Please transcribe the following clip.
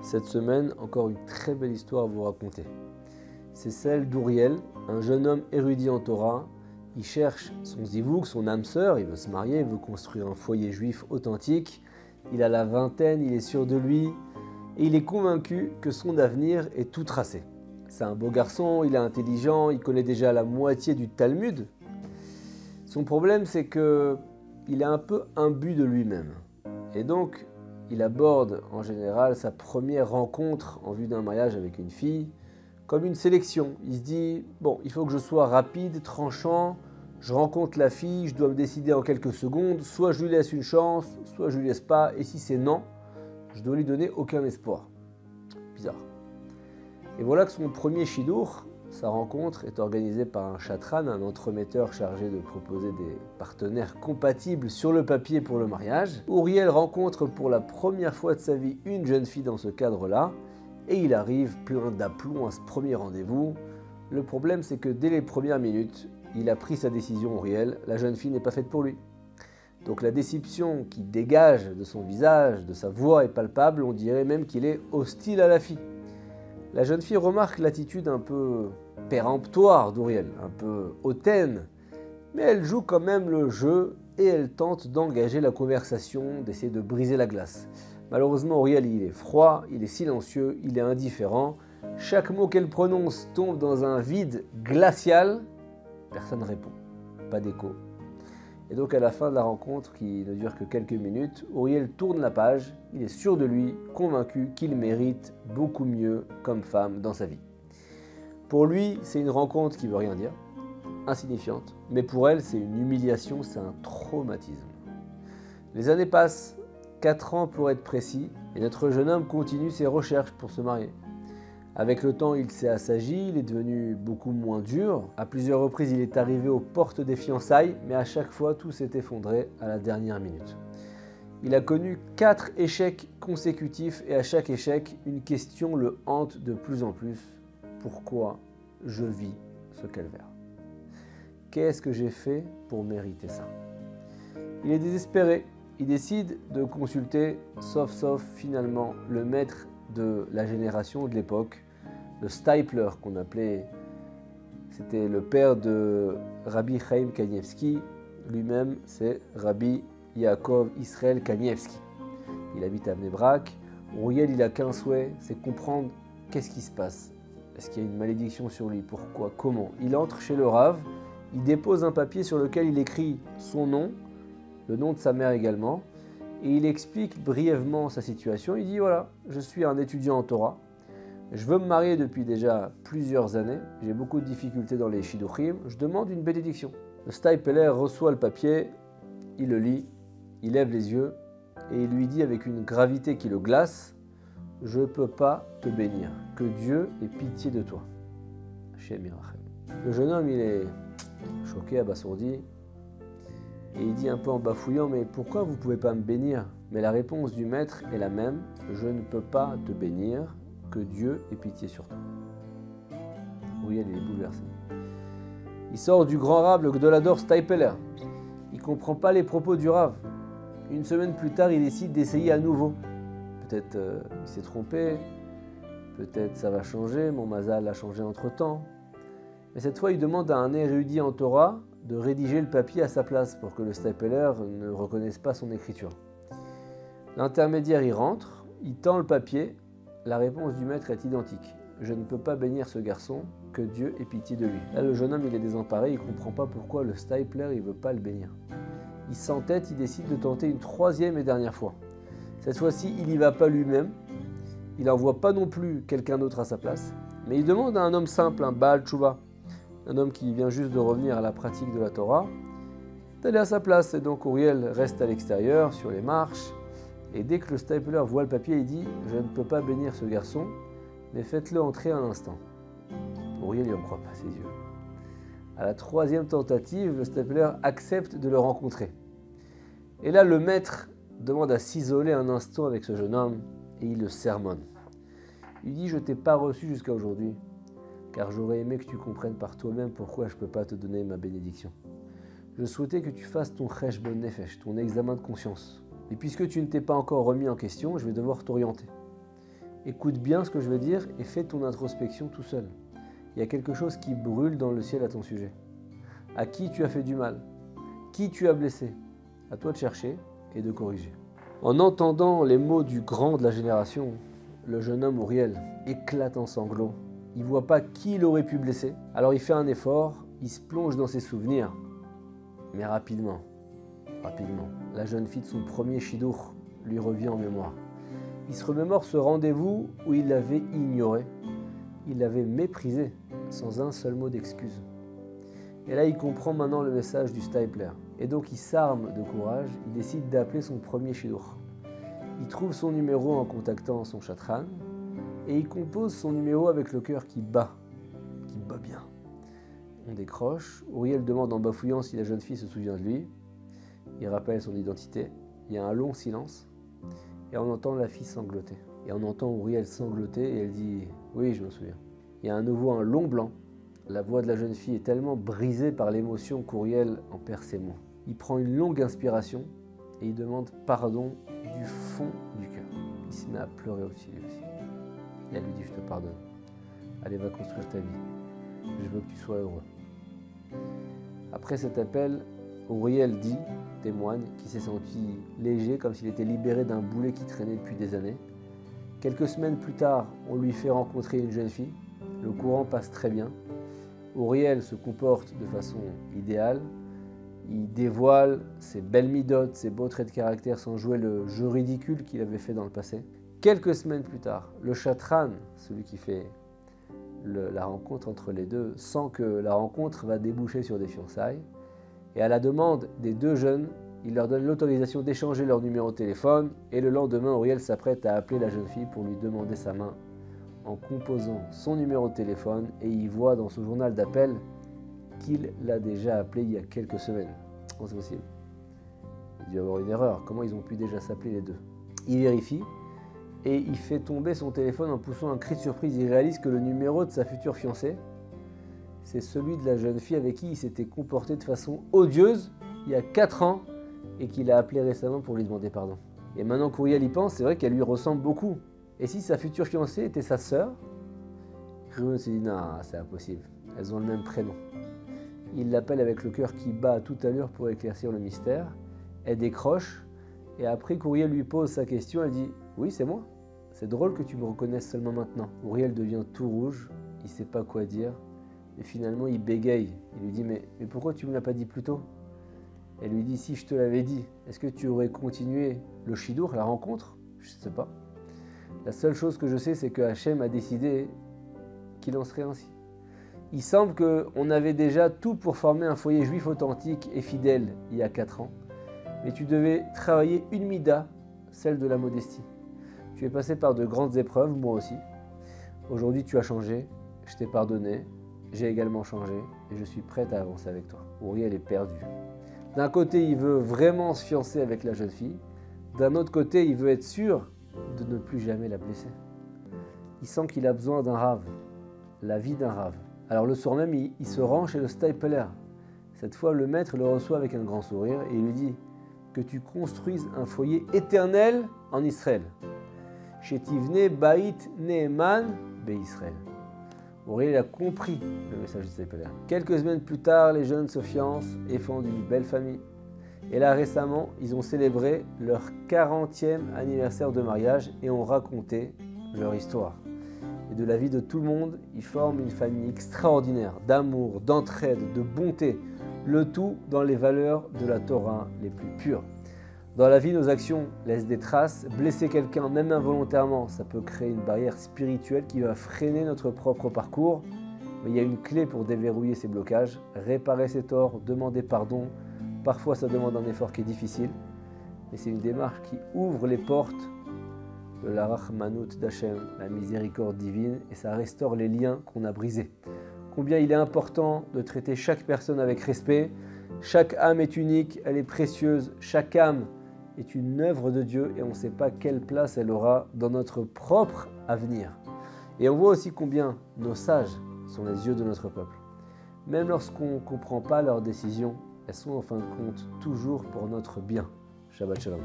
Cette semaine, encore une très belle histoire à vous raconter. C'est celle d'Uriel, un jeune homme érudit en Torah. Il cherche son zivouk, son âme sœur, il veut se marier, il veut construire un foyer juif authentique. Il a la vingtaine, il est sûr de lui et il est convaincu que son avenir est tout tracé. C'est un beau garçon, il est intelligent, il connaît déjà la moitié du Talmud. Son problème, c'est qu'il est un peu imbu de lui-même. Et donc, il aborde en général sa première rencontre en vue d'un mariage avec une fille comme une sélection. Il se dit, bon, il faut que je sois rapide, tranchant, je rencontre la fille, je dois me décider en quelques secondes, soit je lui laisse une chance, soit je lui laisse pas, et si c'est non, je dois lui donner aucun espoir. Bizarre. Et voilà que son premier shidour, sa rencontre, est organisée par un chatran, un entremetteur chargé de proposer des partenaires compatibles sur le papier pour le mariage. Uriel rencontre pour la première fois de sa vie une jeune fille dans ce cadre-là, et il arrive plein d'aplomb à ce premier rendez-vous. Le problème, c'est que dès les premières minutes, il a pris sa décision, Uriel, la jeune fille n'est pas faite pour lui. Donc la déception qui dégage de son visage, de sa voix est palpable, on dirait même qu'il est hostile à la fille. La jeune fille remarque l'attitude un peu péremptoire d'Uriel, un peu hautaine, mais elle joue quand même le jeu et elle tente d'engager la conversation, d'essayer de briser la glace. Malheureusement, Uriel, il est froid, il est silencieux, il est indifférent. Chaque mot qu'elle prononce tombe dans un vide glacial. Personne ne répond, pas d'écho. Et donc à la fin de la rencontre, qui ne dure que quelques minutes, Uriel tourne la page, il est sûr de lui, convaincu qu'il mérite beaucoup mieux comme femme dans sa vie. Pour lui, c'est une rencontre qui ne veut rien dire, insignifiante, mais pour elle, c'est une humiliation, c'est un traumatisme. Les années passent, 4 ans pour être précis, et notre jeune homme continue ses recherches pour se marier. Avec le temps, il s'est assagi, il est devenu beaucoup moins dur. À plusieurs reprises, il est arrivé aux portes des fiançailles, mais à chaque fois, tout s'est effondré à la dernière minute. Il a connu 4 échecs consécutifs et à chaque échec, une question le hante de plus en plus. Pourquoi je vis ce calvaire? Qu'est-ce que j'ai fait pour mériter ça? Il est désespéré. Il décide de consulter, sauf finalement, le maître de la génération de l'époque, le Steipler qu'on appelait, c'était le père de Rabbi Chaim Kanievski, lui-même c'est Rabbi Yaakov Israël Kanievski. Il habite à Bnei Brak. Uriel, il a qu'un souhait, c'est comprendre qu'est-ce qui se passe. Est-ce qu'il y a une malédiction sur lui? Pourquoi? Comment? Il entre chez le Rav, il dépose un papier sur lequel il écrit son nom, le nom de sa mère également, et il explique brièvement sa situation. Il dit voilà, je suis un étudiant en Torah, je veux me marier depuis déjà plusieurs années, j'ai beaucoup de difficultés dans les shidduchim, je demande une bénédiction. Le Steipler reçoit le papier, il le lit, il lève les yeux et il lui dit avec une gravité qui le glace, je ne peux pas te bénir, que Dieu ait pitié de toi. Le jeune homme, il est choqué, abasourdi. Et il dit un peu en bafouillant, mais pourquoi vous ne pouvez pas me bénir? Mais la réponse du maître est la même, je ne peux pas te bénir, que Dieu ait pitié sur toi. Uriel, il est bouleversé. Il sort du grand Rav, le Gdolador Steipler. Il ne comprend pas les propos du Rav. Une semaine plus tard, il décide d'essayer à nouveau. Peut-être il s'est trompé, peut-être ça va changer, mon mazal a changé entre-temps. Mais cette fois, il demande à un érudit en Torah de rédiger le papier à sa place pour que le Steipler ne reconnaisse pas son écriture. L'intermédiaire y rentre, il tend le papier, la réponse du maître est identique. Je ne peux pas bénir ce garçon, que Dieu ait pitié de lui. Là, le jeune homme, il est désemparé, il ne comprend pas pourquoi le Steipler, il ne veut pas le bénir. Il s'entête, il décide de tenter une 3e et dernière fois. Cette fois-ci, il n'y va pas lui-même, il n'envoie pas non plus quelqu'un d'autre à sa place, mais il demande à un homme simple, un Baal Tshuva, un homme qui vient juste de revenir à la pratique de la Torah, d'aller à sa place. Et donc Uriel reste à l'extérieur, sur les marches, et dès que le Steipler voit le papier, il dit « Je ne peux pas bénir ce garçon, mais faites-le entrer un instant ». Uriel n'y en croit pas ses yeux. À la 3e tentative, le Steipler accepte de le rencontrer. Et là, le maître demande à s'isoler un instant avec ce jeune homme, et il le sermonne. Il dit « Je ne t'ai pas reçu jusqu'à aujourd'hui, car j'aurais aimé que tu comprennes par toi-même pourquoi je ne peux pas te donner ma bénédiction. Je souhaitais que tu fasses ton cheshbon nefesh, ton examen de conscience. Et puisque tu ne t'es pas encore remis en question, je vais devoir t'orienter. Écoute bien ce que je vais dire et fais ton introspection tout seul. Il y a quelque chose qui brûle dans le ciel à ton sujet. À qui tu as fait du mal? Qui tu as blessé? À toi de chercher et de corriger. En entendant les mots du grand de la génération, le jeune homme Uriel éclate en sanglots. Il ne voit pas qui il aurait pu blesser. Alors il fait un effort, il se plonge dans ses souvenirs. Mais rapidement, la jeune fille de son premier shidour lui revient en mémoire. Il se remémore ce rendez-vous où il l'avait ignoré. Il l'avait méprisé sans un seul mot d'excuse. Et là, il comprend maintenant le message du Stapler. Et donc, il s'arme de courage, il décide d'appeler son premier shidour. Il trouve son numéro en contactant son chatran et il compose son numéro avec le cœur qui bat bien. On décroche, Uriel demande en bafouillant si la jeune fille se souvient de lui. Il rappelle son identité, il y a un long silence et on entend la fille sangloter. Et on entend Uriel sangloter et elle dit « Oui, je me souviens ». Il y a à nouveau un long blanc. La voix de la jeune fille est tellement brisée par l'émotion qu'Uriel en perd ses mots. Il prend une longue inspiration et il demande pardon du fond du cœur. Il se met à pleurer aussi, lui aussi. Et elle lui dit « Je te pardonne. Allez, va construire ta vie. Je veux que tu sois heureux. » Après cet appel, Uriel témoigne, qu'il s'est senti léger, comme s'il était libéré d'un boulet qui traînait depuis des années. Quelques semaines plus tard, on lui fait rencontrer une jeune fille. Le courant passe très bien. Uriel se comporte de façon idéale. Il dévoile ses belles midotes, ses beaux traits de caractère sans jouer le jeu ridicule qu'il avait fait dans le passé. Quelques semaines plus tard, le chatran, celui qui fait la rencontre entre les deux, sent que la rencontre va déboucher sur des fiançailles. Et à la demande des deux jeunes, il leur donne l'autorisation d'échanger leur numéro de téléphone. Et le lendemain, Uriel s'apprête à appeler la jeune fille pour lui demander sa main en composant son numéro de téléphone. Et il voit dans son journal d'appel qu'il l'a déjà appelé il y a quelques semaines. Comment c'est possible? Il doit y avoir une erreur. Comment ils ont pu déjà s'appeler les deux? Il vérifie et il fait tomber son téléphone en poussant un cri de surprise. Il réalise que le numéro de sa future fiancée, c'est celui de la jeune fille avec qui il s'était comporté de façon odieuse il y a 4 ans et qu'il a appelé récemment pour lui demander pardon. Et maintenant qu'Uriel y pense, c'est vrai qu'elle lui ressemble beaucoup. Et si sa future fiancée était sa sœur? Reuven s'est dit non, c'est impossible, elles ont le même prénom. Il l'appelle avec le cœur qui bat à toute allure pour éclaircir le mystère. Elle décroche et après qu'Uriel lui pose sa question, elle dit « Oui, c'est moi. C'est drôle que tu me reconnaisses seulement maintenant. » Uriel devient tout rouge, il ne sait pas quoi dire. Et finalement, il bégaye. Il lui dit « Mais pourquoi tu ne me l'as pas dit plus tôt ?» Elle lui dit « Si je te l'avais dit, est-ce que tu aurais continué le shidour, la rencontre ?» Je ne sais pas. La seule chose que je sais, c'est que Hachem a décidé qu'il en serait ainsi. Il semble qu'on avait déjà tout pour former un foyer juif authentique et fidèle il y a 4 ans. Mais tu devais travailler une mida, celle de la modestie. Tu es passé par de grandes épreuves, moi aussi. Aujourd'hui, tu as changé, je t'ai pardonné, j'ai également changé et je suis prête à avancer avec toi. Uriel est perdu. D'un côté, il veut vraiment se fiancer avec la jeune fille. D'un autre côté, il veut être sûr de ne plus jamais la blesser. Il sent qu'il a besoin d'un rave, la vie d'un rave. Alors le soir même, il se rend chez le Stapler. Cette fois, le maître le reçoit avec un grand sourire et il lui dit que tu construises un foyer éternel en Israël. Shetivne Bait Neeman Be-Israël. Uriel a compris le message du Stapler. Quelques semaines plus tard, les jeunes se fiancent et fondent une belle famille. Et là, récemment, ils ont célébré leur 40e anniversaire de mariage et ont raconté leur histoire. Et de la vie de tout le monde, ils forment une famille extraordinaire, d'amour, d'entraide, de bonté, le tout dans les valeurs de la Torah les plus pures. Dans la vie, nos actions laissent des traces. Blesser quelqu'un, même involontairement, ça peut créer une barrière spirituelle qui va freiner notre propre parcours. Mais il y a une clé pour déverrouiller ces blocages, réparer ses torts, demander pardon. Parfois, ça demande un effort qui est difficile, mais c'est une démarche qui ouvre les portes de la Rachmanout d'Hachem, la miséricorde divine, et ça restaure les liens qu'on a brisés. Combien il est important de traiter chaque personne avec respect. Chaque âme est unique, elle est précieuse. Chaque âme est une œuvre de Dieu et on ne sait pas quelle place elle aura dans notre propre avenir. Et on voit aussi combien nos sages sont les yeux de notre peuple. Même lorsqu'on ne comprend pas leurs décisions, elles sont en fin de compte toujours pour notre bien. Shabbat Shalom.